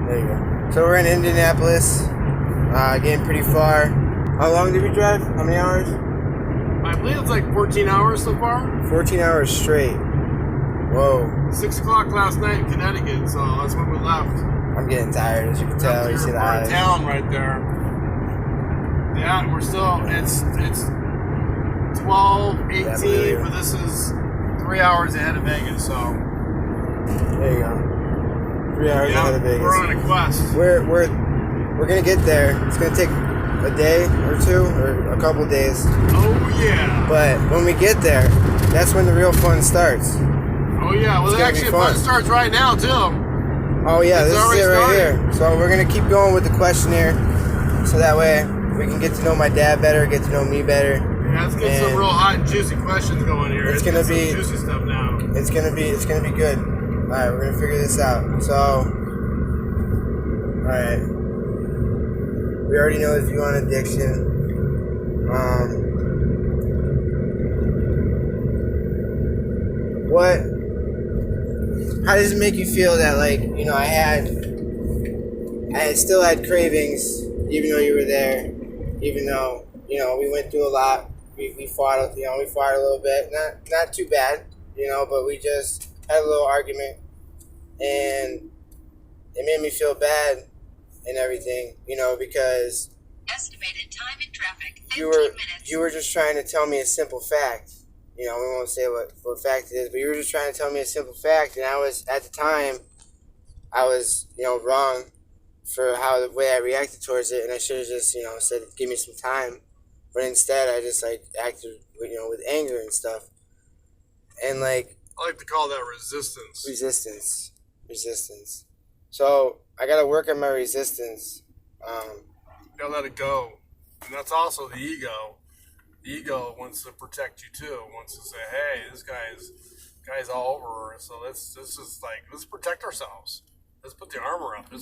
There you go. So we're in Indianapolis, getting pretty far. How long did we drive? How many hours? I believe it's like 14 hours so far. 14 hours straight. Whoa. 6 o'clock last night in Connecticut, so that's when we left. I'm getting tired, as you can tell. You see the eyes. Town right there. Yeah, we're still, it's 12:18, but this is 3 hours ahead of Vegas, so. There you go. 3 hours ahead of Vegas. We're on a quest. We're gonna get there. It's gonna take a day or two or a couple days. Oh yeah. But when we get there, that's when the real fun starts. Oh yeah. Well, actually, the fun starts right now too. Oh yeah, this is it right here. So we're gonna keep going with the questionnaire, so that way we can get to know my dad better, get to know me better. Yeah, let's get some real hot and juicy questions going here. It's gonna be juicy stuff now. It's gonna be good. All right, we're gonna figure this out. So, all right, we already know his view on addiction. How does it make you feel that, like, you know, I still had cravings even though you were there, even though, you know, we went through a lot. We fought a little bit, not too bad, you know, but we just had a little argument, and it made me feel bad and everything, you know, because estimated time in traffic, 15 you were just trying to tell me a simple fact. You know, we won't say what fact it is, but you were just trying to tell me a simple fact, and I was, at the time, you know, wrong for the way I reacted towards it, and I should have just, you know, said, give me some time. But instead, I just, like, acted, you know, with anger and stuff. And, like... I like to call that resistance. Resistance. So, I gotta work on my resistance. You gotta let it go. And that's also the ego. The ego wants to protect you, too. Wants to say, hey, this guy's all over us, so let's protect ourselves. Let's put the armor up. I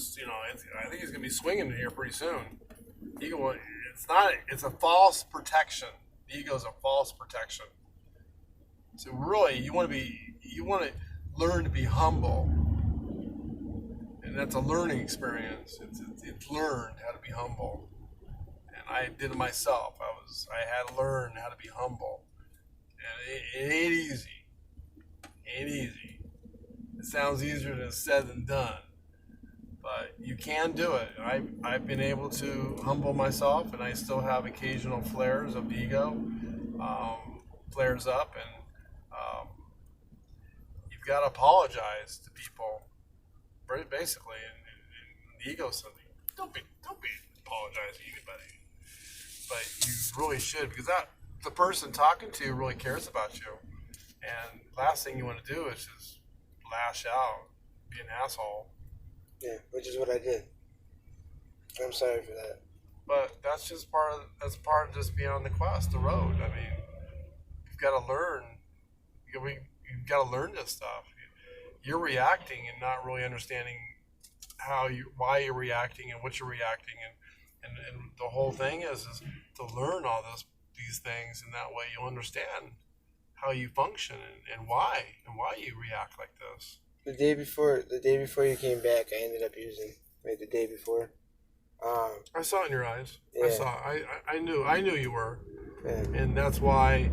think he's gonna be swinging in here pretty soon. Ego, it's a false protection. The ego is a false protection. So really, you want to learn to be humble, and that's a learning experience. It's learned how to be humble, and I did it myself. I had to learn how to be humble, and it ain't easy. It sounds easier than said than done. But you can do it. I've been able to humble myself, and I still have occasional flares of the ego, flares up, and you've got to apologize to people, basically. And the ego says, don't be apologizing to anybody, but you really should, because the person talking to you really cares about you, and last thing you want to do is just lash out, be an asshole. Yeah, which is what I did. I'm sorry for that. But that's part of just being on the quest, the road. I mean, you've got to learn. You've got to learn this stuff. You're reacting and not really understanding why you're reacting and what you're reacting, and the whole thing is to learn all these things, and that way you'll understand how you function and why you react like this. The day before you came back, I ended up using, the day before. I saw it in your eyes. Yeah. I knew you were. Yeah. And that's why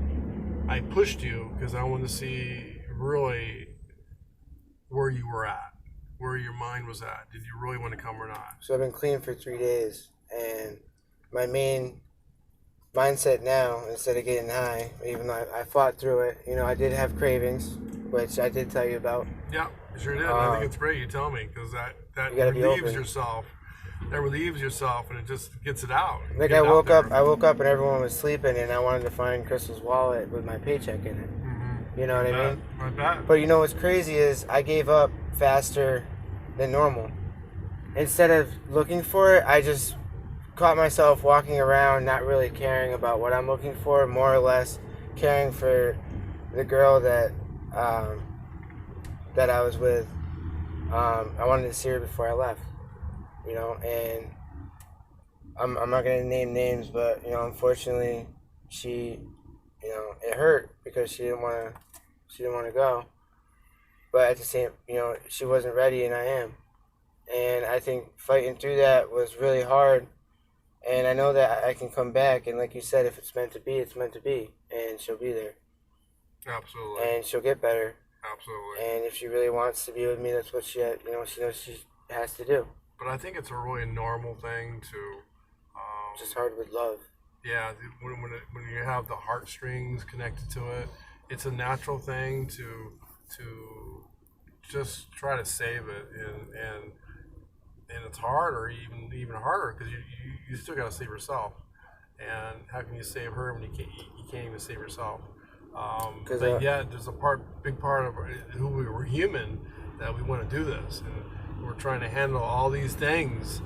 I pushed you, because I wanted to see really where you were at, where your mind was at. Did you really want to come or not? So I've been clean for 3 days, and my main mindset now, instead of getting high, even though I fought through it, you know, I did have cravings, which I did tell you about. Yeah, you sure did. I think it's great you tell me, because that relieves yourself. That relieves yourself, and it just gets it out. Like, I woke up and everyone was sleeping, and I wanted to find Crystal's wallet with my paycheck in it. Mm-hmm. You know what I mean? I bet. But you know what's crazy is I gave up faster than normal. Instead of looking for it, I just caught myself walking around not really caring about what I'm looking for, more or less caring for the girl that I was with. I wanted to see her before I left, you know, and I'm not going to name names, but, you know, unfortunately, she, you know, it hurt because she didn't want to go, but at the same, you know, she wasn't ready, and I am, And I think fighting through that was really hard. And I know that I can come back. And like you said, if it's meant to be, it's meant to be. And she'll be there. Absolutely. And she'll get better. Absolutely. And if she really wants to be with me, that's what she knows she has to do. But I think it's a really normal thing to. Just hard with love. Yeah, when you have the heartstrings connected to it, it's a natural thing to just try to save it, and it's hard, or even harder, because you still got to save yourself. And how can you save her when you can't even save yourself? But yet there's big part of who we're human, that we want to do this, and we're trying to handle all these things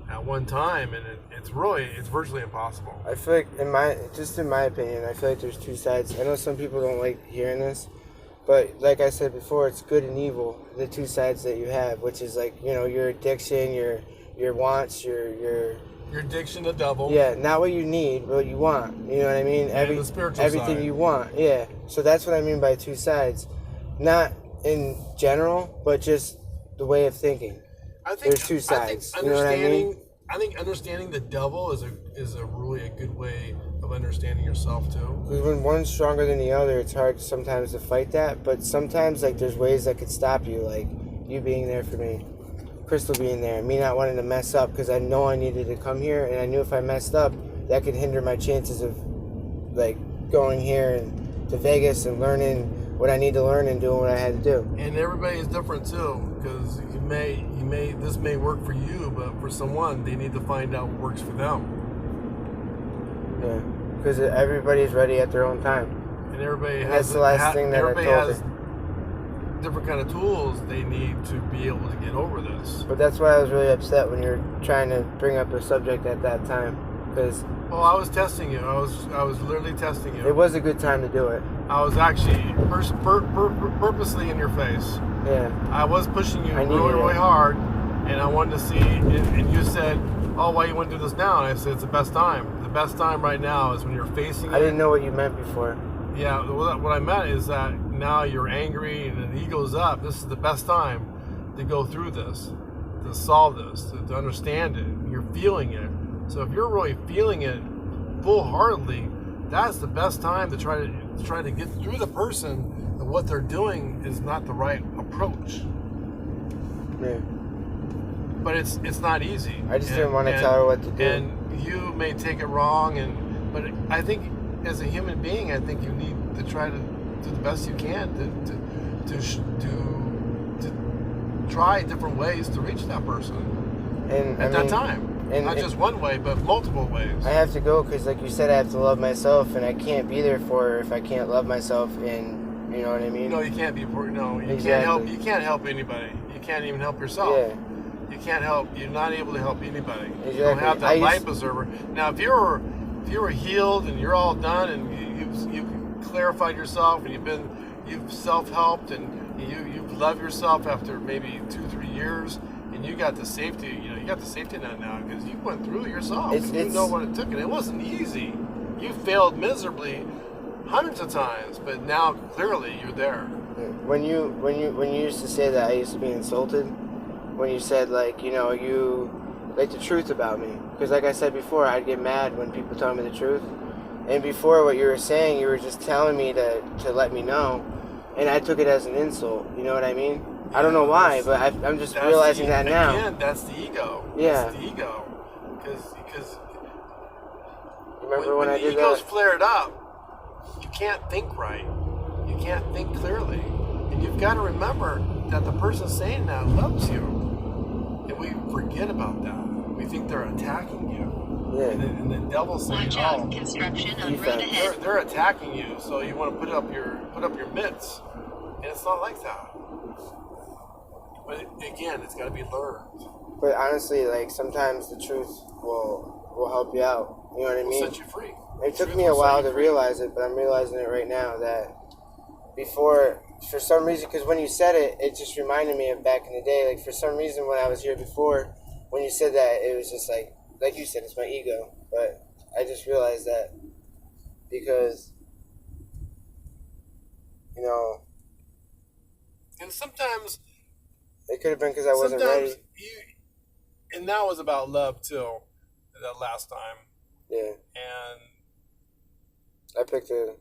at one time, and it's virtually impossible. I feel like in my opinion, I feel like there's two sides. I know some people don't like hearing this, but like I said before, it's good and evil, the two sides that you have, which is like, your addiction, your wants, your addiction to devil. Yeah, not what you need, but what you want. You know what I mean? And the spiritual everything side. You want. Yeah. So that's what I mean by two sides. Not in general, but just the way of thinking. There's two sides. You know what I mean? I think understanding the devil is a really good way of understanding yourself too. Because when one's stronger than the other, it's hard sometimes to fight that. But sometimes, like, there's ways that could stop you, like you being there for me, Crystal being there, me not wanting to mess up because I know I needed to come here, and I knew if I messed up, that could hinder my chances of like going here and to Vegas and learning what I need to learn and doing what I had to do. And everybody is different too, because this may work for you, but for someone, they need to find out what works for them. Yeah, because everybody's ready at their own time. And everybody has. That's the last thing that I told has her. Different kind of tools they need to be able to get over this. But that's why I was really upset when you were trying to bring up the subject at that time, because. Well, I was testing you. I was literally testing you. It was a good time to do it. I was actually purposely in your face. Yeah. I was pushing you really hard, and I wanted to see. And you said, "Oh, why you want to do this now?" And I said, "It's the best time. The best time right now is when you're facing it." I didn't know what you meant before. Yeah, what I meant is that now you're angry and the ego's up. This is the best time to go through this, to solve this, to understand it. You're feeling it. So if you're really feeling it full-heartedly, that's the best time to try to get through the person that what they're doing is not the right approach. Yeah. But it's not easy. I just didn't want to tell her what to do. And you may take it wrong, but I think as a human being, I think you need to try to do the best you can to try different ways to reach that person at that time. And not just one way, but multiple ways. I have to go because, like you said, I have to love myself, and I can't be there for her if I can't love myself. And you know what I mean? No, you can't be. No, you Exactly. You can't help anybody. You can't even help yourself. Yeah. You can't help. You're not able to help anybody. Exactly. You don't have that life preserver. Now, if you were healed and you're all done and you've clarified yourself and you've self-helped and you've loved yourself after maybe 2-3 years. And you got the safety, you got the safety net now because you went through it yourself. You know what it took, and it wasn't easy. You failed miserably hundreds of times, but now clearly you're there. When you used to say that, I used to be insulted. When you said you like the truth about me, because like I said before, I'd get mad when people tell me the truth. And before, what you were saying, you were just telling me to let me know, and I took it as an insult. You know what I mean? I don't know why, but I'm just realizing that now. Again, that's the ego. Yeah. That's the ego. Because remember when I did the ego's that? flared up, you can't think right. You can't think clearly. And you've got to remember that the person saying that loves you. And we forget about that. We think they're attacking you. Yeah. And the devil's saying, Watch out, construction on road ahead. they're attacking you, so you want to put up your mitts. And it's not like that. But again, it's got to be learned. But honestly, like, sometimes the truth will help you out. You know what I mean? It'll set you free. It took me a while to realize it, but I'm realizing it right now that before, for some reason, because when you said it, it just reminded me of back in the day. Like, for some reason, when I was here before, when you said that, it was just like you said, it's my ego. But I just realized that because, And sometimes it could have been because I wasn't ready. and that was about love too. That last time, Yeah. and I picked her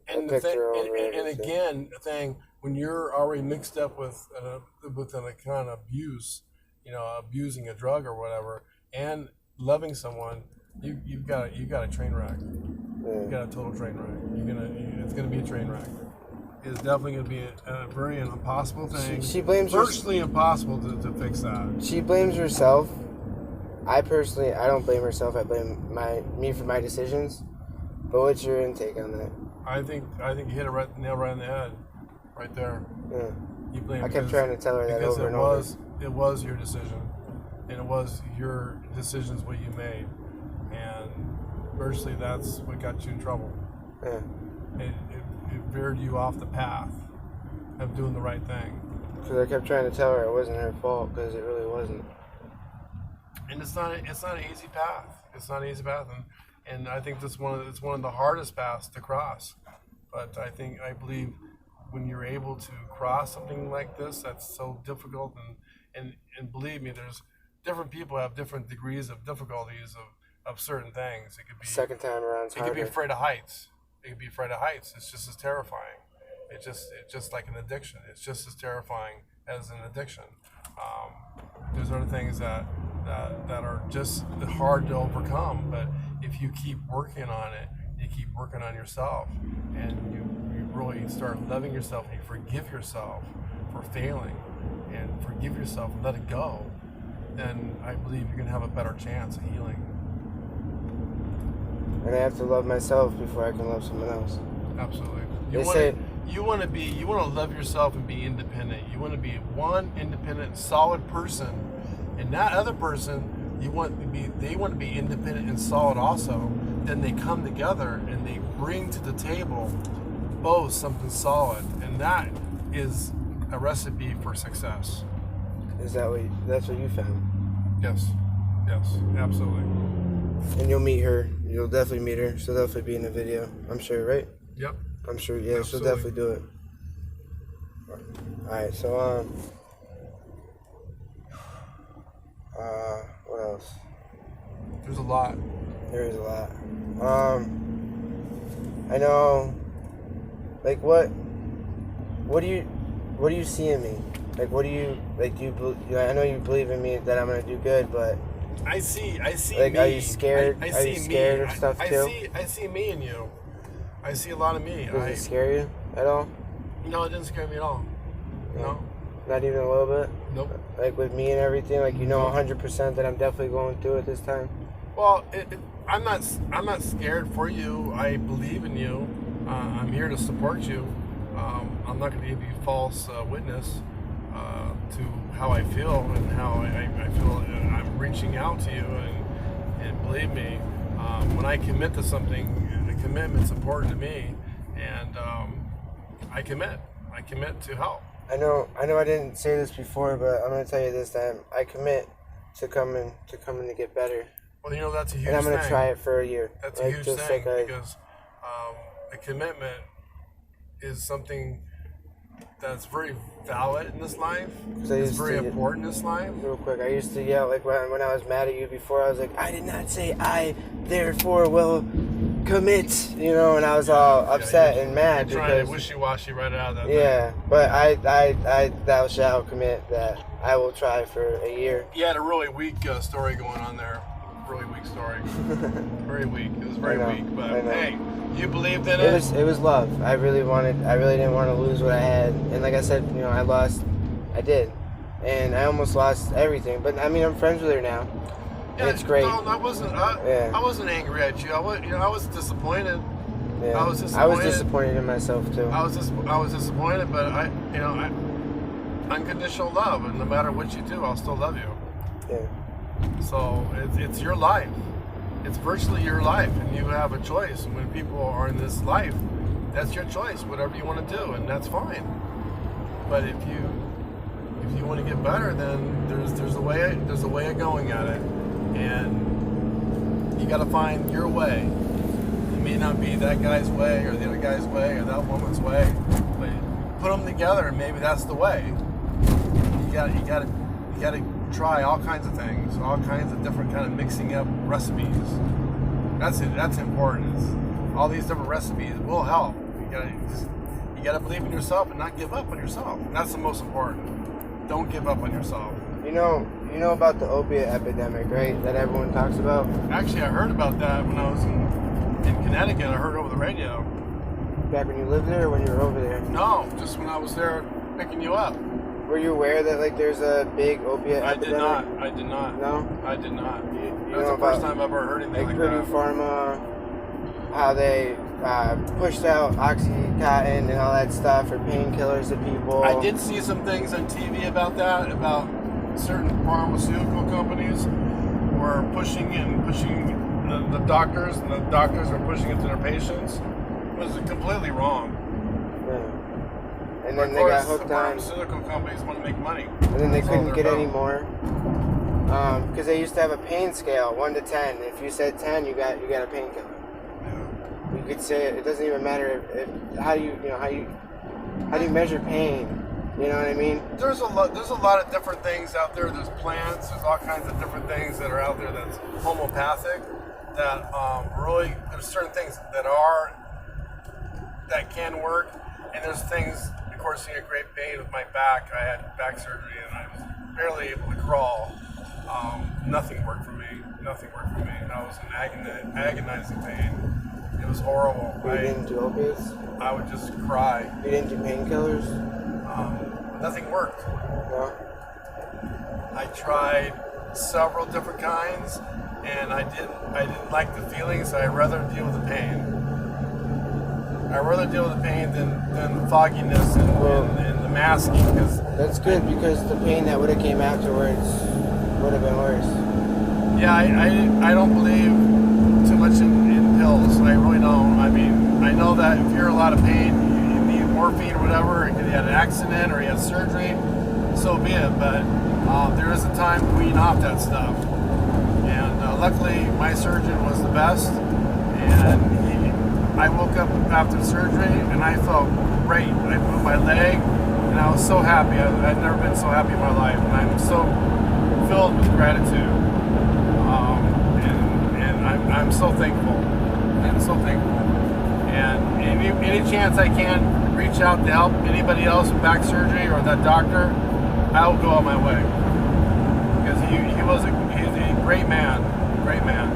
over and everything. again, the thing when you're already mixed up with an account of abuse, abusing a drug or whatever, and loving someone, you've got a train wreck. Yeah. You got a total train wreck. It's gonna be a train wreck. It's definitely gonna be a very impossible thing. She blames virtually impossible to fix that. She blames herself. I don't blame herself. I blame me for my decisions. But what's your intake on that? I think you hit a nail right on the head, right there. Yeah. You blame. I kept trying to tell her that over and over. It was your decision, and it was your decisions what you made, and virtually that's what got you in trouble. Yeah. It veered you off the path of doing the right thing. Because I kept trying to tell her it wasn't her fault, because it really wasn't. And it's not an easy path. It's not an easy path, and I think it's one of the hardest paths to cross. But I believe when you're able to cross something like this, that's so difficult, and believe me, there's different people have different degrees of difficulties of certain things. It could be Second time around, it could be afraid of heights. It could be afraid of heights. It's just as terrifying. It's just like an addiction. It's just as terrifying as an addiction. There's other things that are just hard to overcome, but if you keep working on it, you keep working on yourself, and you really start loving yourself, and you forgive yourself for failing, and forgive yourself and let it go, then I believe you're going to have a better chance of healing. And I have to love myself before I can love someone else. Absolutely. You want to love yourself and be independent. You want to be one independent, solid person, and that other person, they want to be independent and solid also. Then they come together and they bring to the table both something solid, and that is a recipe for success. That's what you found? Yes, absolutely. And you'll meet her. You'll definitely meet her. She'll definitely be in the video. I'm sure, right? Yep. I'm sure. Yeah, Absolutely. She'll definitely do it. All right. So what else? There's a lot. There is a lot. I know. Like what do you see in me? Like what do you like? I know you believe in me that I'm gonna do good, but I see. Like, me. are you scared? I Are see you scared me. of stuff too? I see me in you. I see a lot of me. Does it scare you at all? No, it didn't scare me at all. No. Not even a little bit? Nope. Like with me and everything, like 100% that I'm definitely going through it this time? Well, I'm not scared for you. I believe in you. I'm here to support you. I'm not going to give you false witness to how I feel and how I feel. I'm reaching out to you, and believe me, when I commit to something, the commitment's important to me, and I commit to help. I know I didn't say this before, but I'm gonna tell you this time. I commit to coming to get better. Well, that's a huge thing. And I'm gonna thing. try it for a year. That's a huge thing, because a commitment is something that's very valid in this life. It's very important in this life. Real quick, I used to yell like when I was mad at you before. I was like, I did not say I therefore will commit, and I was all upset and mad you're trying to wishy-washy right out of that. Yeah, thing. but I thou shalt commit that I will try for a year. You had a really weak story going on there. Really weak story. Very weak. It was very weak, but hey, you believed in it. It was love. I really didn't want to lose what I had, and like I said, I did, and I almost lost everything. But I mean, I'm friends with her now. Yeah, it's great. No, I wasn't angry at you. I was disappointed. Yeah. I was disappointed in myself too. I was disappointed, but unconditional love, and no matter what you do, I'll still love you. Yeah. So it's your life. It's virtually your life, and you have a choice. When people are in this life, that's your choice. Whatever you want to do, and that's fine. But if you want to get better, then there's a way of going at it. And you got to find your way. It may not be that guy's way or the other guy's way or that woman's way, but put them together and maybe that's the way. You got to try all kinds of things, all kinds of different kind of mixing up recipes. That's it. That's important. All these different recipes will help. You gotta believe in yourself and not give up on yourself. That's the most important. Don't give up on yourself. You know about the opiate epidemic, right? That everyone talks about. Actually, I heard about that when I was in Connecticut. I heard over the radio. Back when you lived there, or when you were over there? No, just when I was there picking you up. Were you aware that like there's a big opiate epidemic? I did not. No, I did not. You That's know the first about, time I've ever heard anything like like Purdue that. Pharma, how they pushed out OxyContin and all that stuff for painkillers to people. I did see some things on TV about that, about certain pharmaceutical companies were pushing the doctors, and the doctors were pushing it to their patients. It was completely wrong. Yeah. And Of then they course, got hooked the on, pharmaceutical companies want to make money. and then they That's all couldn't they're get any about. more. Because they used to have a pain scale, 1 to 10. If you said 10, you got a painkiller. Yeah. You could say it doesn't even matter if how do you measure pain? You know what I mean? There's a lot of different things out there. There's plants. There's all kinds of different things that are out there that's homeopathic. That really, there's certain things that can work, and there's things. Of course, you get great pain with my back. I had back surgery, and I was barely able to crawl. Nothing worked for me. Nothing worked for me. I was in agonizing pain. It was horrible. You didn't do opiates? I would just cry. You didn't do painkillers? Nothing worked. No? I tried several different kinds, and I didn't like the feelings. So I'd rather deal with the pain. I'd rather deal with the pain than the fogginess and the masking. Because That's good because the pain that would have came afterwards would have been worse. yeah, I don't believe too much in pills. I really don't. I mean, I know that if you're in a lot of pain, you need morphine or whatever, and you had an accident or you had surgery, so be it. But there is a time to wean off that stuff. And luckily, my surgeon was the best. And I woke up after surgery and I felt great. I moved my leg and I was so happy. I've never been so happy in my life. And I'm so filled with gratitude. And I'm so thankful. I'm so thankful. And any chance I can reach out to help anybody else with back surgery or that doctor, I will go on my way. Because he's a great man. Great man.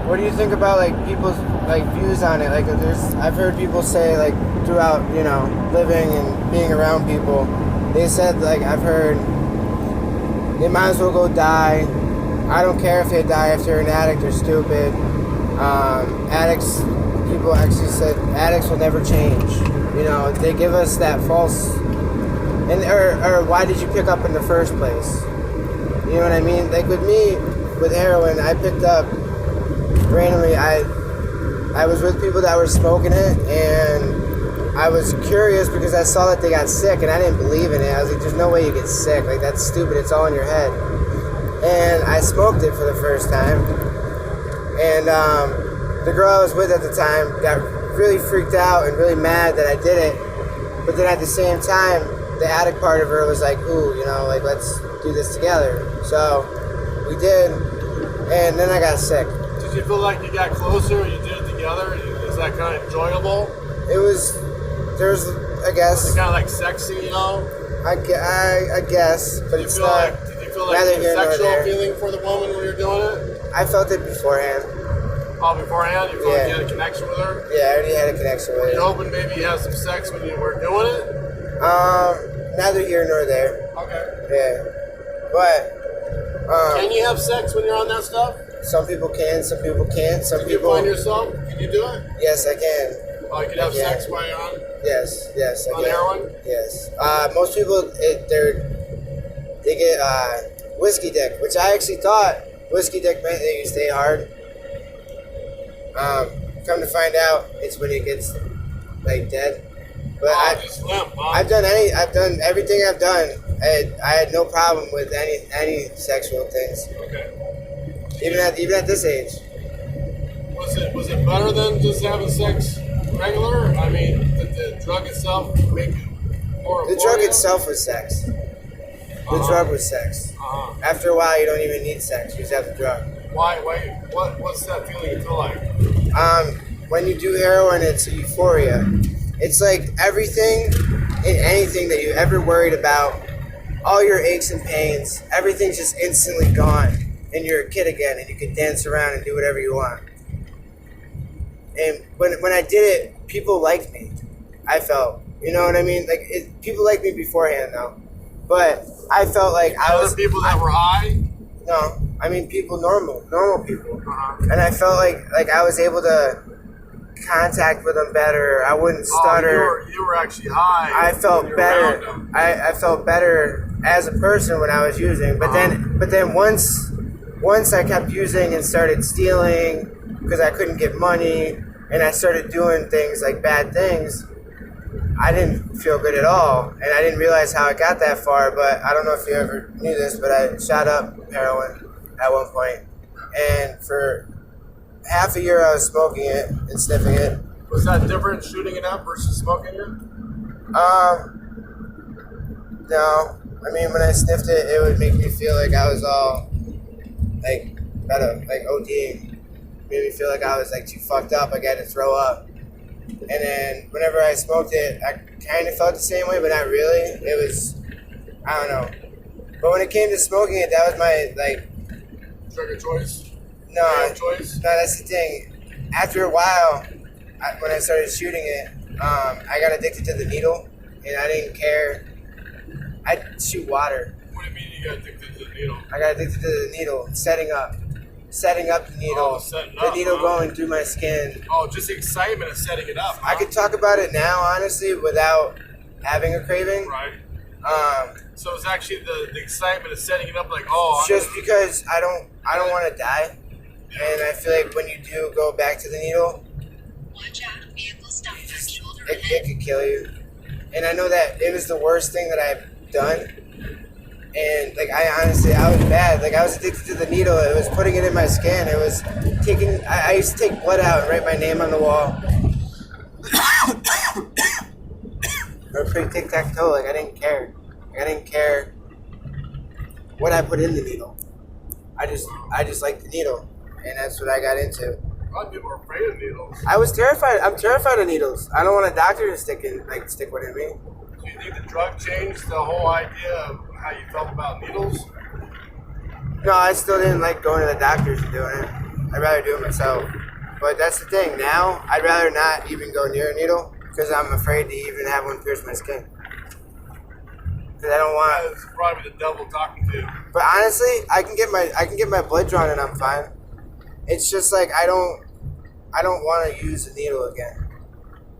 What do you think about like people's like views on it? Like I've heard people say like throughout, living and being around people, they said like I've heard they might as well go die. I don't care if they die if they're an addict or stupid. Addicts, people actually said addicts will never change. They give us that false, or why did you pick up in the first place? You know what I mean? Like with me, with heroin, I picked up randomly. I was with people that were smoking it, and I was curious because I saw that they got sick, and I didn't believe in it. I was like, there's no way you get sick. Like, that's stupid. It's all in your head. And I smoked it for the first time. And the girl I was with at the time got really freaked out and really mad that I did it. But then at the same time, the addict part of her was like, ooh, let's do this together. So we did, and then I got sick. Did you feel like you got closer? You did it together? Is that kind of enjoyable? There's, I guess. It's kind of like sexy, I guess, but it's not. Did you feel like neither a here nor sexual there. feeling for the woman when you're doing it? I felt it beforehand. Oh, beforehand? You felt like Yeah. you had a connection with her? Yeah, I already had a connection with You're it. hoping maybe you had some sex when you were doing it? Neither here nor there. Okay. Yeah, but Can you have sex when you're on that stuff? some people can, some people can't. Some Can you people. find yourself? Can you do it? Yes, I can. Oh, you could have Yeah. sex while you're on Yes, I On can. heroin? Yes. Most people, they get whiskey dick, which I actually thought whiskey dick meant that you stay hard. Come to find out, it's when it gets like dead. But just limp, huh? I've done everything I've done. I had no problem with any sexual things, Okay. even at this age. Was it better than just having sex regular? I mean, did the drug itself make it The drug itself was sex. The drug was sex. After a while, you don't even need sex. You just have the drug. Why? What's that feeling you feel like? When you do heroin, it's a euphoria. It's like everything and anything that you ever worried about, all your aches and pains, everything's just instantly gone. And you're a kid again, and you can dance around and do whatever you want. And when I did it, people liked me. I felt, you know what I mean? Like people liked me beforehand, though. But I felt like I was. Other people that were high? No, I mean people, normal people. And I felt like I was able to contact with them better. I wouldn't stutter. You were actually high. I felt better. I felt better as a person when I was using. But then once I kept using and started stealing because I couldn't get money, and I started doing things like bad things, I didn't feel good at all, and I didn't realize how I got that far. But I don't know if you ever knew this, but I shot up heroin at one point, and for half a year I was smoking it and sniffing it. Was that different, shooting it up versus smoking it? No. I mean, when I sniffed it, it would make me feel like I was all like better, like ODing. Made me feel like I was like too fucked up. Like I had to throw up. And then whenever I smoked it, I kind of felt the same way, but not really. It was, I don't know. But when it came to smoking it, that was my like drug of choice. No, that's the thing. After a while, when I started shooting it, I got addicted to the needle, and I didn't care. I'd shoot water. What do you mean you got addicted to the needle? I got addicted to the needle, setting up the needle, the needle going through my skin. Oh, just the excitement of setting it up. Huh? I could talk about it now, honestly, without having a craving. Right. So it's actually the excitement of setting it up, like just because I don't want to die, and I feel like when you do go back to the needle, Watch out, vehicle stop at shoulder it ahead. could kill you. And I know that it was the worst thing that I've done. And like I was bad. Like I was addicted to the needle. It was putting it in my skin. It was taking. I used to take blood out and write my name on the wall. Or play tic-tac-toe. Like I didn't care. Like, I didn't care what I put in the needle. I just liked the needle, and that's what I got into. A lot of people are afraid of needles. I was terrified. I'm terrified of needles. I don't want a doctor to stick one in me. Do you think the drug changed the whole idea of how you felt about needles? No, I still didn't like going to the doctors and doing it. I'd rather do it myself. But that's the thing. Now, I'd rather not even go near a needle because I'm afraid to even have one pierce my skin. Because I don't want. That's probably the devil talking to you. But honestly, I can get my blood drawn and I'm fine. It's just like I don't want to use a needle again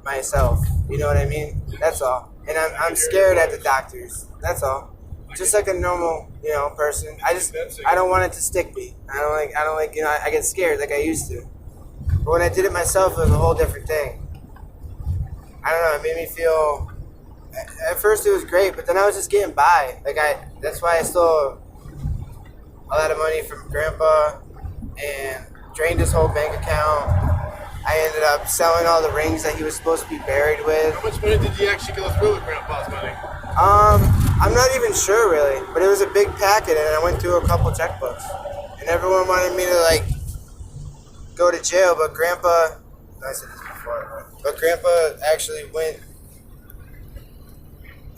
myself. You know what I mean? That's all. And I'm scared at the doctors. That's all. Just like a normal, person. I don't want it to stick me. I don't like, I get scared like I used to. But when I did it myself, it was a whole different thing. I don't know, it made me feel, at first it was great, but then I was just getting by. That's why I stole a lot of money from Grandpa and drained his whole bank account. I ended up selling all the rings that he was supposed to be buried with. How much money did you actually go through with Grandpa's money? I'm not even sure really, but it was a big packet and I went through a couple checkbooks. And everyone wanted me to go to jail, but Grandpa, I said this before, but Grandpa actually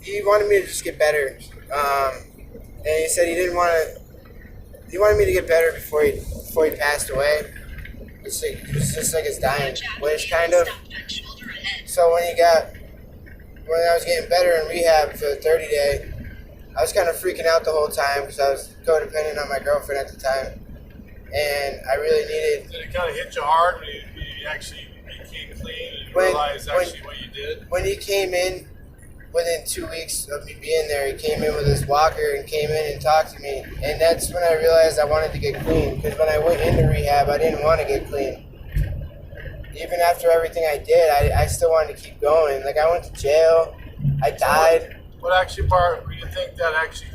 he wanted me to just get better. And he said he wanted me to get better before he passed away. It was just like his dying wish, kind of. So when I was getting better in rehab for the 30-day, I was kind of freaking out the whole time because I was codependent on my girlfriend at the time. And I really needed... Did it kind of hit you hard when you actually became clean and realized what you did? When he came in, within 2 weeks of me being there, he came in with his walker and came in and talked to me. And that's when I realized I wanted to get clean. Because when I went into rehab, I didn't want to get clean. Even after everything I did, I still wanted to keep going. Like, I went to jail. I died. What actually part do you think that actually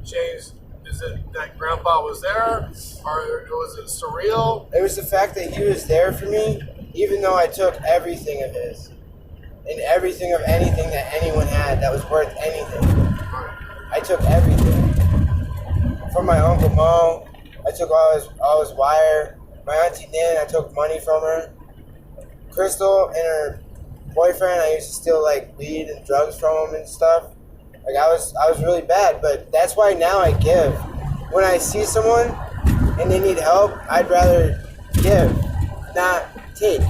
changed? Is it that Grandpa was there? Or was it surreal? It was the fact that he was there for me, even though I took everything of his. and everything of anything that anyone had that was worth anything. I took everything. From my Uncle Mo, I took all his wire. My Auntie Nan, I took money from her. Crystal and her boyfriend, I used to steal like weed and drugs from them and stuff. Like I was really bad, but that's why now I give. When I see someone and they need help, I'd rather give, not take.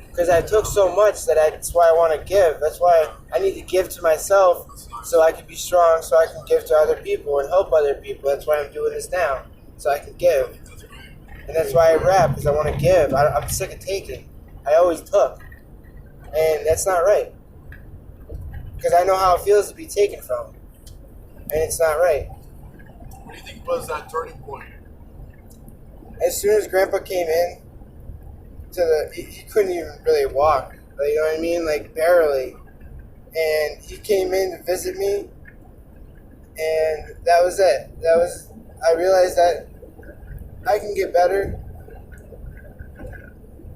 Because I took so much that's why I want to give. That's why I need to give to myself so I can be strong, so I can give to other people and help other people. That's why I'm doing this now, so I can give. And that's why I rap, because I want to give. I'm sick of taking. I always took. And that's not right. Because I know how it feels to be taken from. And it's not right. What do you think was that turning point? As soon as Grandpa came in, he couldn't even really walk. You know what I mean? Like, barely. And he came in to visit me. And that was it. I realized that I can get better.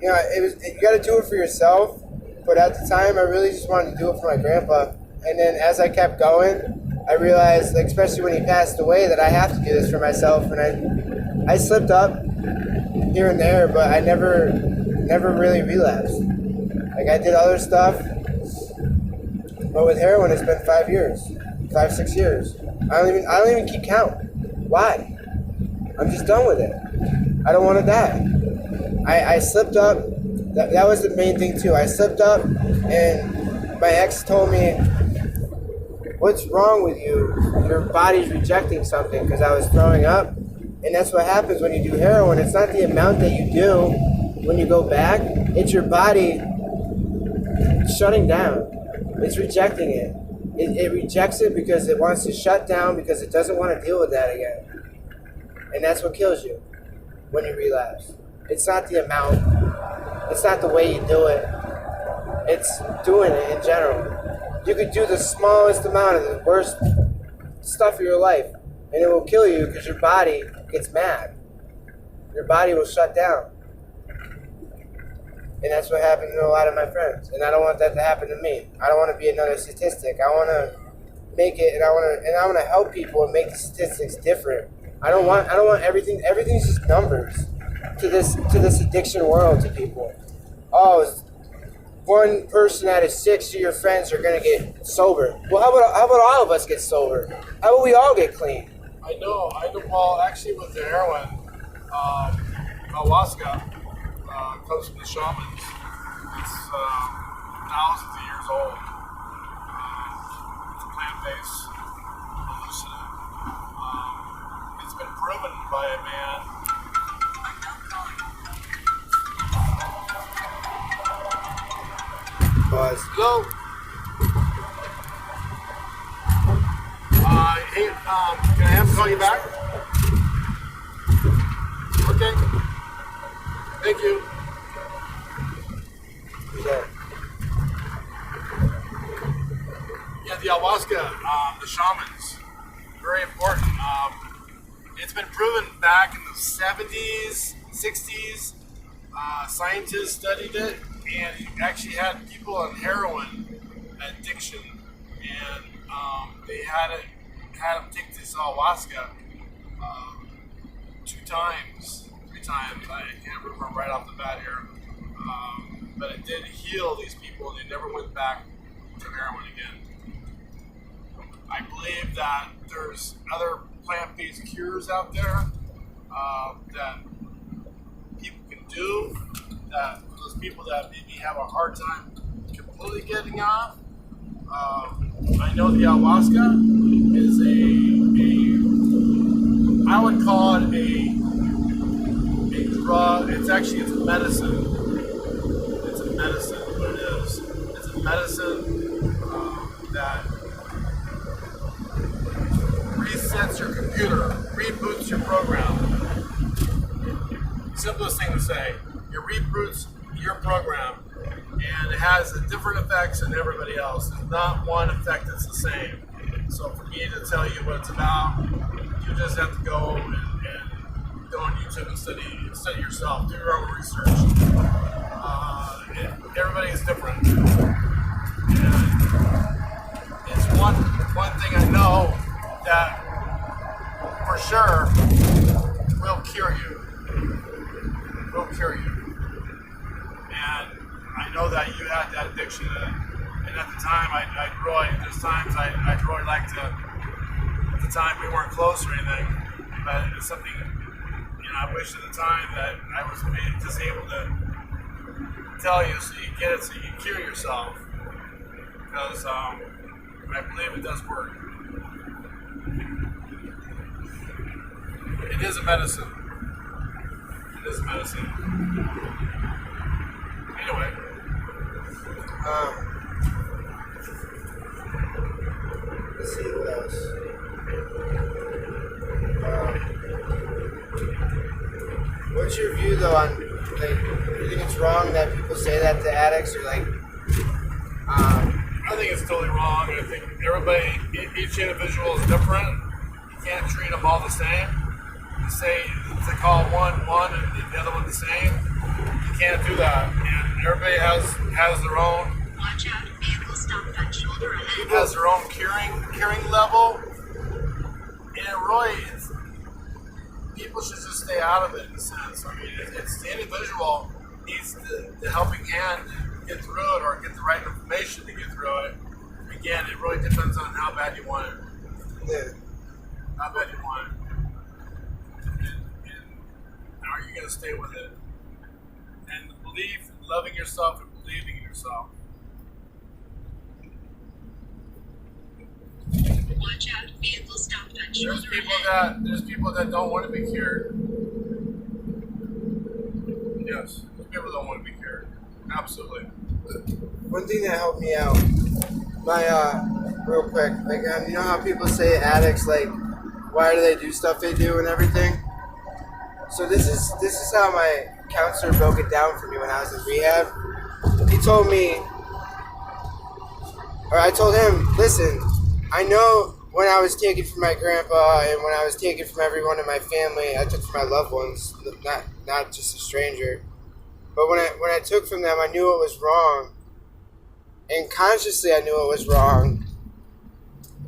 You know, you got to do it for yourself. But at the time, I really just wanted to do it for my grandpa. And then as I kept going, I realized, like, especially when he passed away, that I have to do this for myself. And I slipped up here and there, but I never really relapsed. Like, I did other stuff. But with heroin, it's been 6 years. I don't even keep count. Why? I'm just done with it. I don't want to die. I slipped up. That was the main thing too. I slipped up, and my ex told me, "What's wrong with you? Your body's rejecting something," because I was throwing up. And that's what happens when you do heroin. It's not the amount that you do when you go back. It's your body shutting down. It's rejecting it. It rejects it because it wants to shut down, because it doesn't want to deal with that again. And that's what kills you when you relapse. It's not the amount. It's not the way you do it. It's doing it in general. You could do the smallest amount of the worst stuff of your life, and it will kill you because your body gets mad. Your body will shut down. And that's what happened to a lot of my friends. And I don't want that to happen to me. I don't want to be another statistic. I want to make it, and I want to help people and make the statistics different. I don't want everything. Everything's just numbers to this addiction world to people. Oh, one person out of 6 of your friends are gonna get sober. Well, how about all of us get sober? How about we all get clean? I know. Well, actually, with the heroin, ayahuasca comes from the shamans. It's thousands of years old. It's a plant-based hallucinant. It's been proven by a man. Hello. Hey, can I have to call you back? Okay. Thank you. Yeah, the ayahuasca, the shamans, very important. It's been proven back in the 70s, 60s. Scientists studied it, and it actually had people on heroin addiction, and they had them take this ayahuasca 3 times. I can't remember right off the bat here, but it did heal these people, and they never went back to heroin again. I believe that there's other plant-based cures out there that people can do, that those people that maybe have a hard time completely getting off. I know the ayahuasca is I would call it a drug. It's a medicine. It's a medicine, what it is. It's a medicine that resets your computer, reboots your program. Simplest thing to say, it reboots your program, and it has different effects than everybody else. There's not one effect that's the same. So for me to tell you what it's about, you just have to go and go on YouTube and study yourself, do your own research. Everybody is different. It's one thing I know that for sure will cure you. Will cure you. And I know that you had that addiction, and at the time, there's times I'd really like to. At the time, we weren't close or anything, but it's something. I wish at the time that I was just able to tell you so you get it, so you can cure yourself. Because I believe it does work. It is a medicine. It is a medicine. Anyway. Let's see what else. What's your view though on, like, you think it's wrong that people say that to addicts, or like, I think it's totally wrong. I think everybody, each individual is different. You can't treat them all the same. To call one and the other one the same, you can't do that. And everybody has their own. Watch out, vehicle stopped on shoulder ahead. Has their own curing level. And really, people should just stay out of it in a sense. I mean, it's the individual needs the helping hand to get through it, or get the right information to get through it. Again, it really depends on how bad you want it. yeah, How bad you want it. And are you going to stay with it? And loving yourself and believing in yourself. Watch out, vehicle stopped on shoulder There's people that don't want to be cured. Yes, there's people that don't want to be cured. Absolutely. one thing that helped me out, real quick, like, you know how people say addicts, like, why do they do stuff they do and everything? So this is how my counselor broke it down for me when I was in rehab. He told me, or I told him, listen, I know when I was taken from my grandpa and when I was taken from everyone in my family, I took from my loved ones, not just a stranger. But when I took from them, I knew it was wrong. And consciously I knew it was wrong.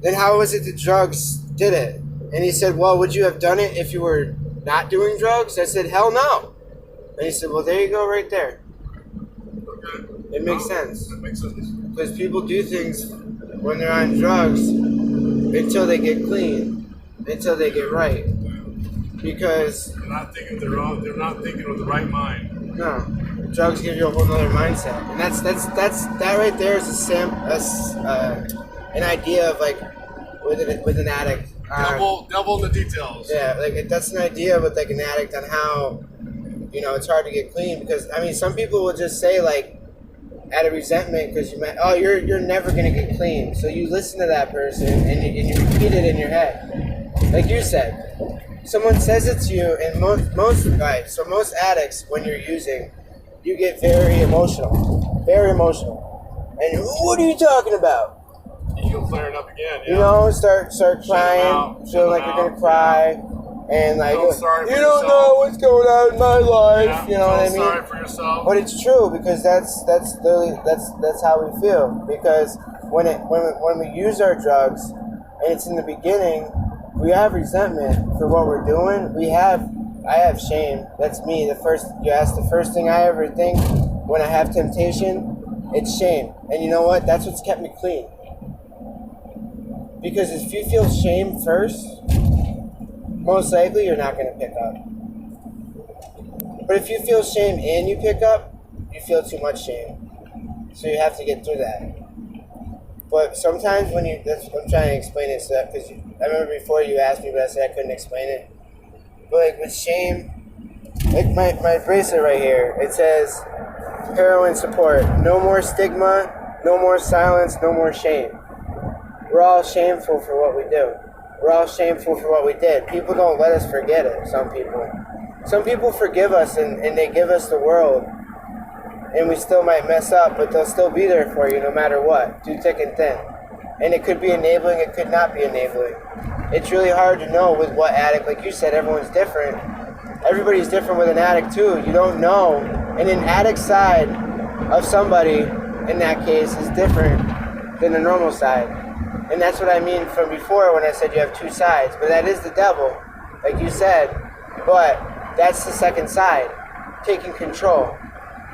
Then how was it the drugs did it? And he said, well, would you have done it if you were not doing drugs? I said, hell no. And he said, well, there you go right there. Okay. It makes sense. That makes sense. Because people do things when they're on drugs until they get clean, until they get right. Because They're not thinking they're not thinking with the right mind. no, drugs give you a whole other mindset, and that right there is an idea of like with an addict. Double in the details. Yeah, like that's an idea with like an addict on how, it's hard to get clean, because I mean some people will just say like out of resentment because you're never gonna get clean, so you listen to that person and you repeat it in your head, like you said. Someone says it to you, and most addicts, when you're using, you get very emotional, and what are you talking about? You go flaring up again. Yeah. Start crying, feeling like you're gonna cry, and like Feel sorry for you don't yourself. know what's going on in my life. Yeah, You know what I feel mean? sorry for yourself. But it's true, because that's how we feel. Because when we use our drugs, and it's in the beginning, we have resentment for what we're doing. I have shame. That's me. The first thing I ever think when I have temptation, it's shame. And you know what? That's what's kept me clean. Because if you feel shame first, most likely you're not going to pick up. But if you feel shame and you pick up, you feel too much shame. So you have to get through that. But sometimes I'm trying to explain it because I remember before you asked me, but I said I couldn't explain it. But like with shame, like my bracelet right here, it says heroin support, no more stigma, no more silence, no more shame. We're all shameful for what we do. We're all shameful for what we did. People don't let us forget it, some people forgive us and they give us the world. And we still might mess up, but they'll still be there for you no matter what, through thick and thin. And it could be enabling, it could not be enabling. It's really hard to know with what addict, like you said, everyone's different. Everybody's different with an addict too. You don't know. And an addict side of somebody, in that case, is different than the normal side. And that's what I mean from before when I said you have two sides. But that is the devil, like you said. But that's the second side, taking control.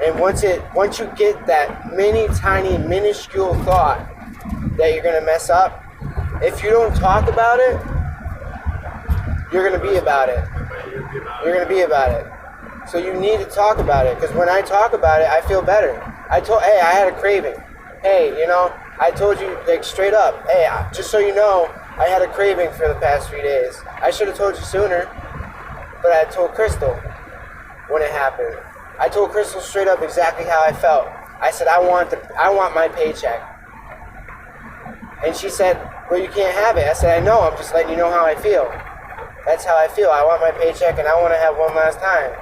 And once you get that tiny, minuscule thought that you're gonna mess up, if you don't talk about it, you're gonna be about it. You're gonna be about it. So you need to talk about it, because when I talk about it, I feel better. Hey, I had a craving. Hey, I told you, like, straight up. Hey, just so you know, I had a craving for the past 3 days. I should have told you sooner, but I told Crystal when it happened. I told Crystal straight up exactly how I felt. I said, I want my paycheck. And she said, well, you can't have it. I said, I know, I'm just letting you know how I feel. That's how I feel. I want my paycheck and I want to have one last time.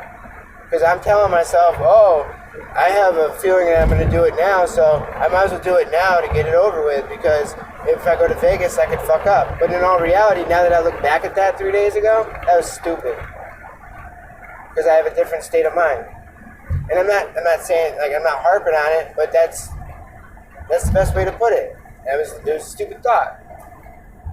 Because I'm telling myself, I have a feeling that I'm going to do it now, so I might as well do it now to get it over with, because if I go to Vegas, I could fuck up. But in all reality, now that I look back at that 3 days ago, that was stupid. Because I have a different state of mind. And I'm not saying, like, I'm not harping on it, but that's the best way to put it. It was a stupid thought.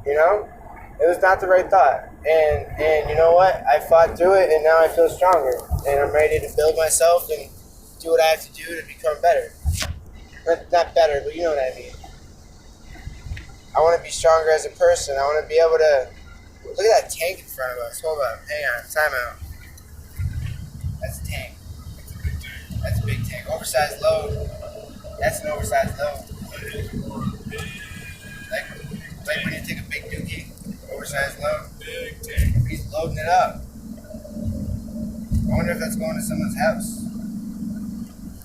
It was not the right thought. And you know what? I fought through it, and now I feel stronger. And I'm ready to build myself and do what I have to do to become better. Not better, but you know what I mean. I want to be stronger as a person. I want to be able to... Look at that tank in front of us. Hold up. Hang on. Time out. That's a tank. That's a big tank. Oversized load. That's an oversized load. Like when you take a big dookie. Oversized load. Big tank. He's loading it up. I wonder if that's going to someone's house.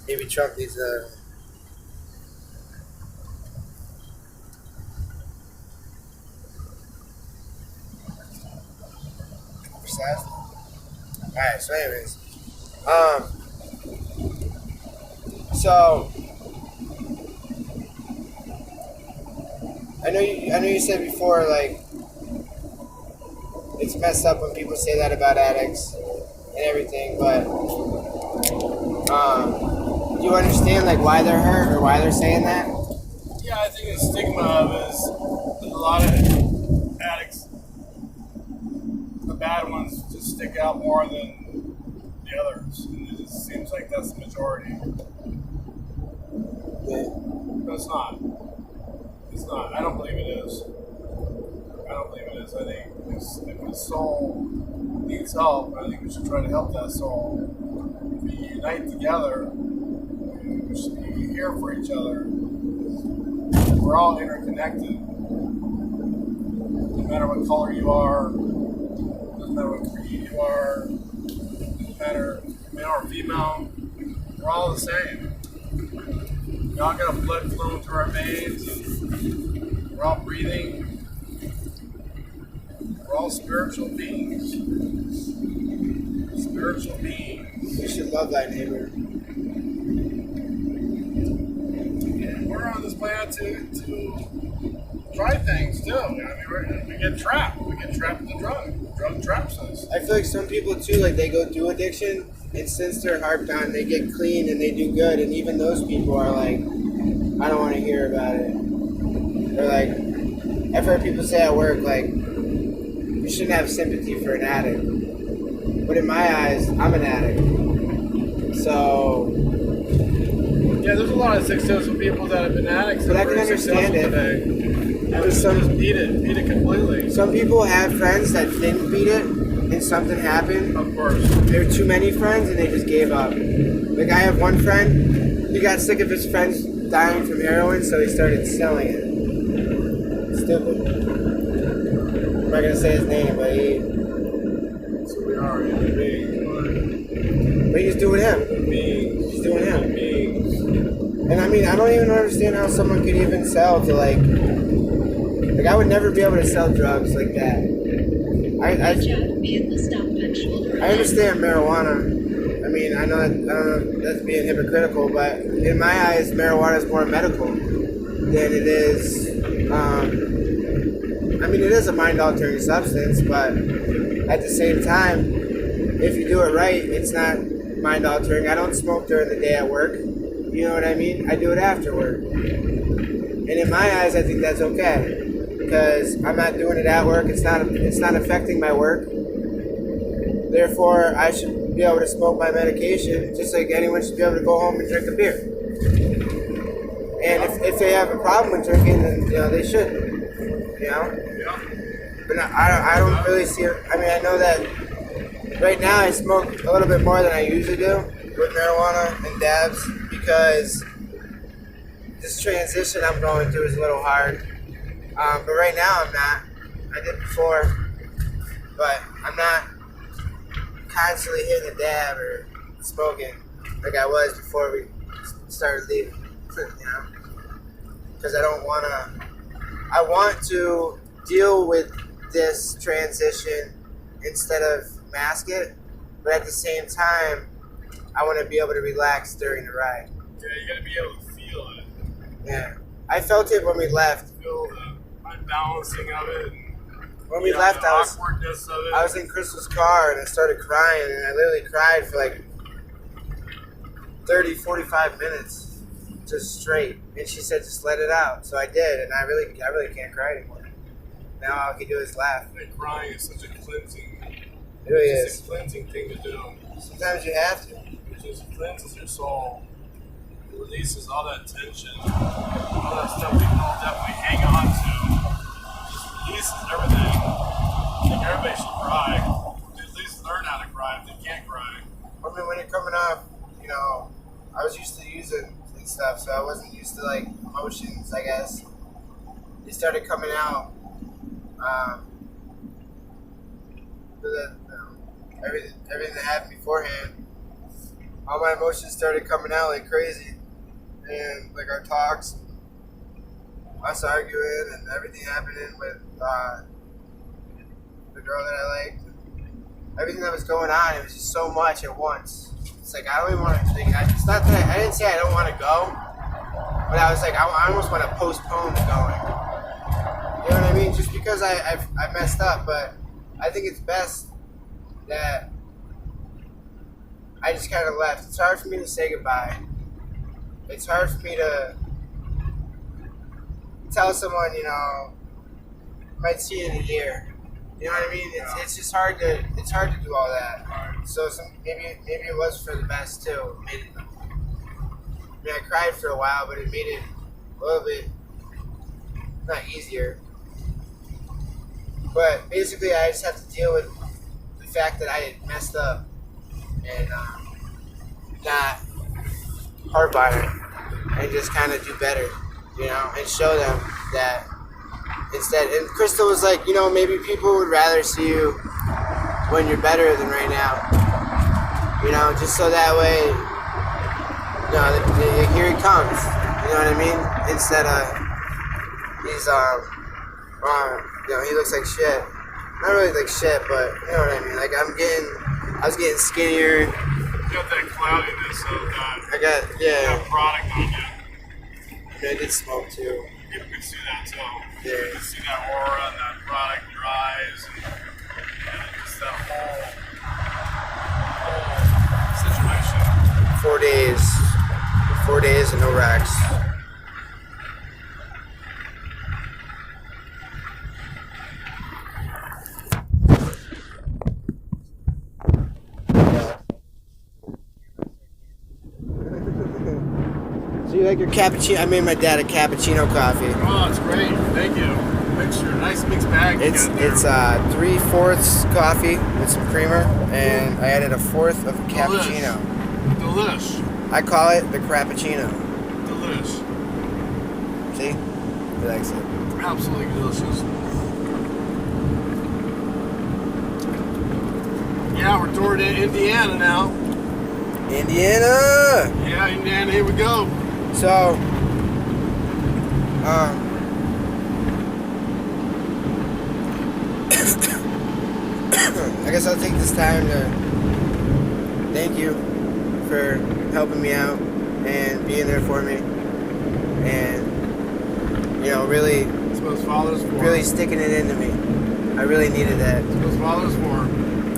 Maybe Trump needs a... Oversized? Alright, so anyways. So... I know you said before, like, it's messed up when people say that about addicts and everything, but do you understand, like, why they're hurt or why they're saying that? Yeah, I think the stigma of it is that a lot of addicts, the bad ones, just stick out more than the others. And it just seems like that's the majority. Yeah. But it's not. It's not. I don't believe it is. I think if a soul needs help, I think we should try to help that soul. If we unite together, we should be here for each other. We're all interconnected. No matter what color you are, doesn't matter what creed you are, doesn't matter male or female, we're all the same. We all got blood flowing through our veins. We're all breathing. We're all spiritual beings. Spiritual beings. You should love thy neighbor. And we're on this planet to try things too. I mean, we get trapped. We get trapped in the drug. The drug traps us. I feel like some people too, like, they go through addiction, and since they're harped on, they get clean and they do good, and even those people are like, I don't want to hear about it. They're like, I've heard people say at work, like, you shouldn't have sympathy for an addict. But in my eyes, I'm an addict. So... Yeah, there's a lot of successful people that have been addicts. But that I are can very understand successful it. today. There's Just beat it completely. Some people have friends that didn't beat it, and something happened. Of course. There were too many friends, and they just gave up. Like, I have one friend, he got sick of his friends dying from heroin, so he started selling it. Stupid. I'm not gonna say his name, but So we are human beings. he's doing him. He's doing him. And I mean, I don't even understand how someone could even sell to, like, I would never be able to sell drugs like that. Watch out, vehicle stopped on shoulder I understand marijuana. I mean, I don't know that's being hypocritical, but in my eyes, marijuana is more medical than it is. I mean, it is a mind-altering substance, but at the same time, if you do it right, it's not mind-altering. I don't smoke during the day at work. You know what I mean? I do it after work. And in my eyes, I think that's okay because I'm not doing it at work. It's not affecting my work. Therefore, I should be able to smoke my medication just like anyone should be able to go home and drink a beer. And if they have a problem with drinking, then they should. But no, I don't really see it. I mean, I know that right now I smoke a little bit more than I usually do with marijuana and dabs because this transition I'm going through is a little hard. But right now I'm not. I did before, but I'm not constantly hitting a dab or smoking like I was before we started leaving. Because I don't want to. I want to deal with this transition instead of mask it, but at the same time, I want to be able to relax during the ride. Yeah, you gotta be able to feel it. Yeah, I felt it when we left. Feel the unbalancing of it. When we left, the I was awkwardness of it. I was in Crystal's car and I started crying, and I literally cried for like 30, 45 minutes. Just straight, and she said just let it out, so I did, and I really can't cry anymore. Now all I can do is laugh. And crying is such a cleansing, It really it's is. a cleansing thing to do. Sometimes you have to. It just cleanses your soul. It releases all that tension, all that stuff we can all definitely hang on to. It just releases everything. I think everybody should cry. At least learn how to cry if they can't cry. I mean, when you're coming off, I was used to using and stuff, so I wasn't used to like emotions, I guess. They started coming out. Everything that happened beforehand, all my emotions started coming out like crazy, and like our talks, us arguing, and everything happening with the girl that I liked, everything that was going on. It was just so much at once. It's like I don't even want to think. It's not that I didn't say I don't want to go, but I was like I almost want to postpone going. You know what I mean? Just because I messed up, but I think it's best that I just kind of left. It's hard for me to say goodbye. It's hard for me to tell someone, might see you in a year. You know what I mean? It's just hard to do all that. So maybe it was for the best too. I cried for a while, but it made it a little bit not easier. But basically, I just have to deal with the fact that I had messed up and not hard by it, and just kind of do better, and show them that instead. And Crystal was like, maybe people would rather see you when you're better than right now, just so that way, here he comes, you know what I mean? Instead of he's he looks like shit. Not really like shit, but you know what I mean. Like I was getting skinnier. You got that cloudiness of that. That Product on you. I did smoke too. People can see that too. Yeah. You can see that aura and that product in your eyes, and just that whole situation. 4 days and no racks. So you like your cappuccino? I made my dad a cappuccino coffee. Oh, it's great. Thank you. Mixture, nice mixed bag. It's 3/4 coffee with some creamer, and I added 1/4 of a cappuccino. Delish. I call it the crappuccino. Delish. See? He likes it. Absolutely delicious. Yeah, we're touring in Indiana now. Indiana! Yeah, Indiana, here we go. So, I guess I'll take this time to thank you for helping me out and being there for me, and really, That's what his father's for. really sticking it into me. I really needed that. That's what his father's for.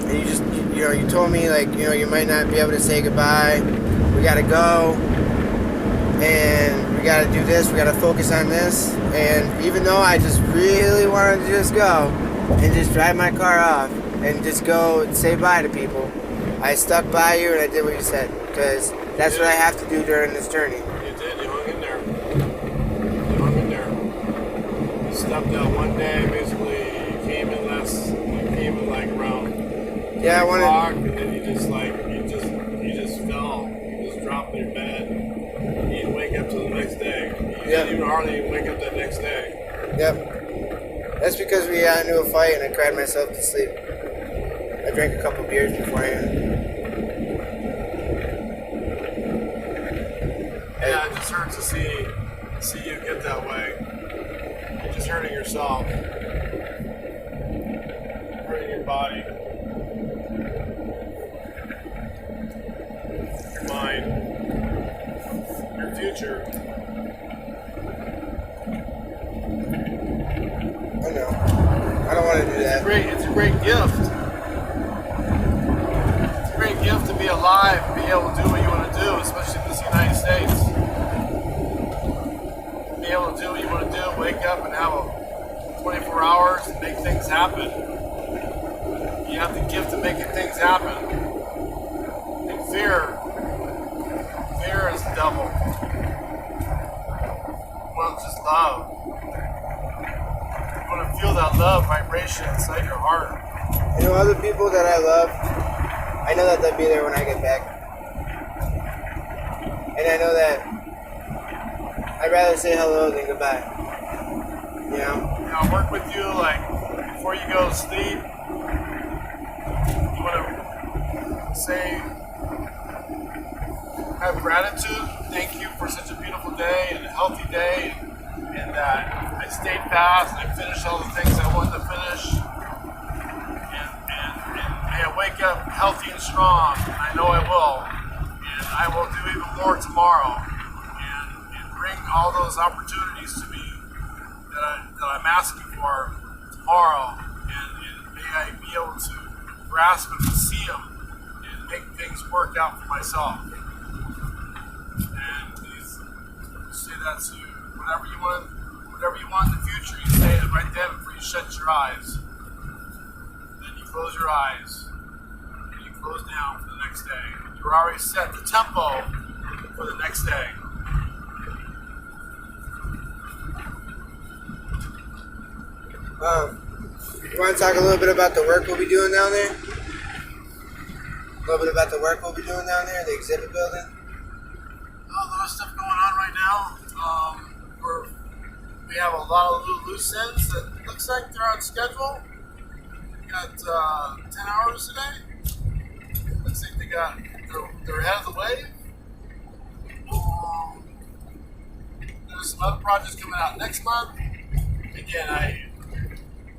And you just, you told me you might not be able to say goodbye. We gotta go, and we we got to do this, we got to focus on this. And even though I just really wanted to just go and just drive my car off and just go and say bye to people, I stuck by you and I did what you said, because that's what I have to do during this journey. You did. You hung in there. You hung in there. You stepped out one day. Basically, you came in like around Yeah, I wanted. o'clock, and then you just fell. You just dropped in your bed. You didn't wake up till the next day. You didn't even hardly wake up that next day. Yep. That's because we got into a fight and I cried myself to sleep. I drank a couple beers beforehand. Yeah, it just hurts to see you get that way. You're just hurting yourself, hurting your body, your mind, your future. I know. I don't want to do that. It's a great gift. It's a great gift to be alive and be able to do what you want to do, especially in this United States. Be able to do what you want to do, wake up and have a 24 hours and make things happen. You have the gift of making things happen. And fear is the devil. Well, just love. You want to feel that love vibration inside your heart. You know, other people that I love, I know that they'll be there when I get back. And I know that I'd rather say hello than goodbye. You know? I'll work with you, like, before you go to sleep. You want to say, have gratitude. Thank you for such a beautiful day and a healthy day. And that I stayed fast and I finished all the things I wanted to finish. And I wake up healthy and strong. And I know I will. And I will do even more tomorrow. And bring all those opportunities to me that I'm asking for tomorrow. And may I be able to grasp them and see them and make things work out for myself. And please say that to you. Whatever you want in the future, you say it right then before you shut your eyes. Then you close your eyes and you close down for the next day. You're already set the tempo for the next day. You want to talk a little bit about the work we'll be doing down there? A little bit about the work we'll be doing down there, the exhibit building? A lot of stuff going on right now. We have a lot of little loose ends that looks like they're on schedule. We got 10 hours today. Looks like they're ahead of the wave. There's some other projects coming out next month. Again,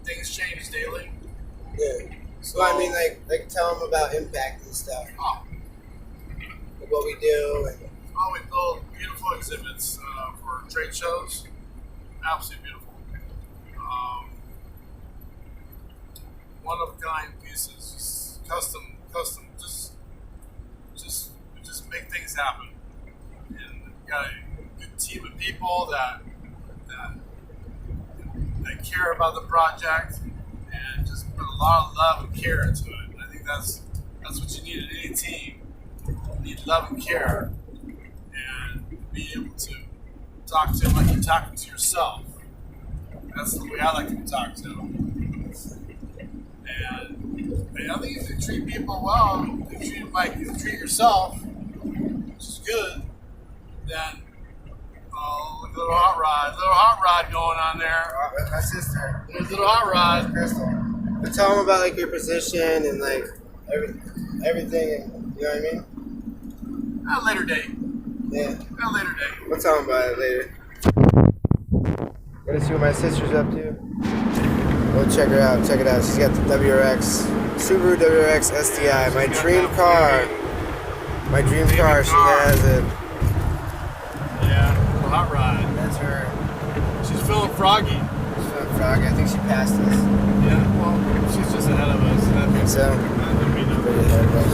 things change daily. Yeah. So Well, I mean, like tell them about impact and stuff. Like what we do. And we build beautiful exhibits for trade shows. Absolutely beautiful. One of a kind pieces, just custom, just make things happen. And we've got a good team of people that care about the project and just put a lot of love and care into it. And I think that's what you need in any team. You need love and care, and be able to talk to them like you're talking to yourself. That's the way I like to be talked to. And I think if you treat people well, if you treat them like you treat yourself, which is good, then look at the little hot rod going on there. that's my sister. There's a little hot rod. Crystal. But tell them about like your position and like everything, and you know what I mean? At a later date. Yeah. At a later date. We'll tell them about it later. Gonna see what my sister's up to. Go check her out. Check it out. She's got the WRX, Subaru WRX STI, my dream car. My dream car. She has it. Yeah, little hot rod. That's her. She's feeling froggy. She's feeling froggy. I think she passed us. Yeah, well, she's just ahead of us. So. That we know. Pretty ahead of us.